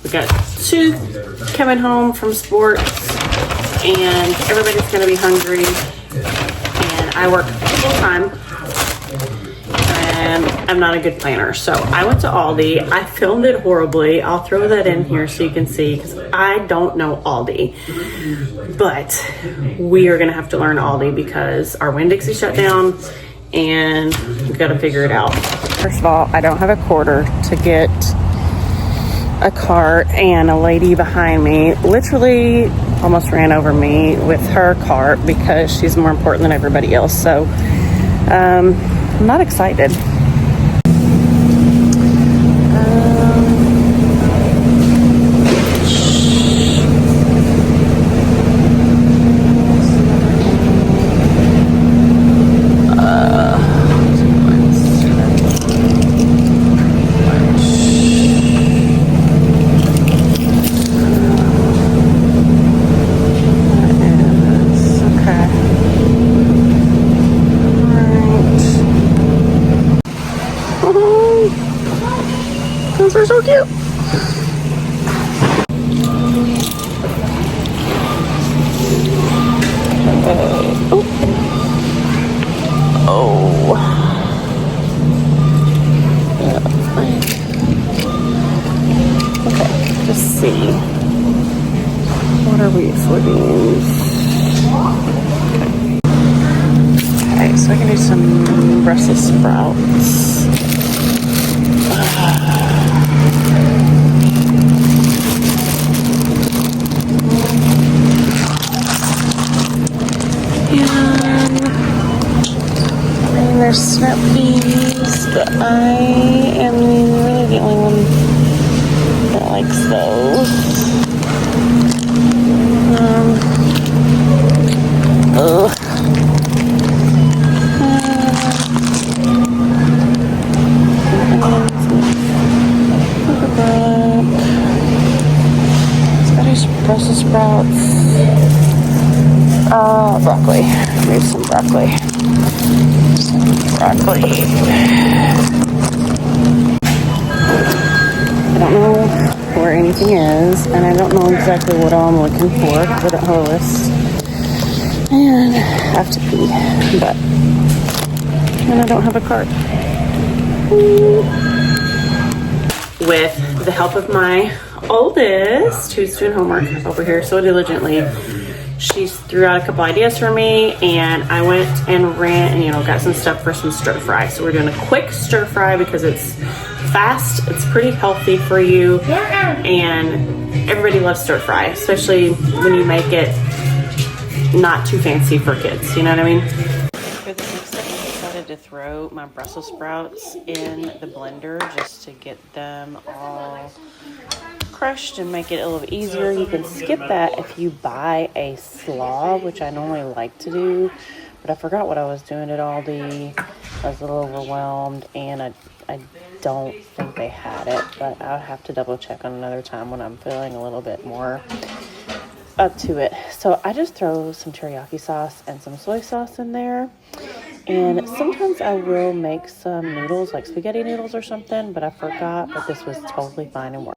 We got two coming home from sports, and everybody's gonna be hungry. And I work full time, and I'm not a good planner. So I went to Aldi. I filmed it horribly. I'll throw that in here so you can see, because I don't know Aldi. But we are gonna have to learn Aldi because our Winn-Dixie shut down, and we gotta figure it out. First of all, I don't have a quarter to get a cart, and a lady behind me literally almost ran over me with her cart because she's more important than everybody else. So I'm not excited. Those are so cute. Oh. Yeah. Okay, let's see. What are we? Soybeans. Okay, so I can do some Brussels sprouts. And there's snap peas, but I am really the only one that likes those. Brussels sprouts. Broccoli. Maybe some broccoli. Broccoli. I don't know where anything is, and I don't know exactly what all I'm looking for because I don't have a list. And I have to pee, and I don't have a cart. With the help of my oldest, who's doing homework over here so diligently, she threw out a couple ideas for me, and I went and ran and got some stuff for some stir fry. So we're doing a quick stir fry because it's fast, it's pretty healthy for you, and everybody loves stir fry, especially when you make it not too fancy for kids, you know what I mean? For the next step, I decided to throw my Brussels sprouts in the blender just to get them all crushed and make it a little bit easier. You can skip that if you buy a slaw, which I normally like to do, but I forgot what I was doing at Aldi. I was a little overwhelmed, and I don't think they had it, but I'll have to double check on another time when I'm feeling a little bit more up to it. So I just throw some teriyaki sauce and some soy sauce in there, and sometimes I will make some noodles, like spaghetti noodles or something, but I forgot, but this was totally fine and worked.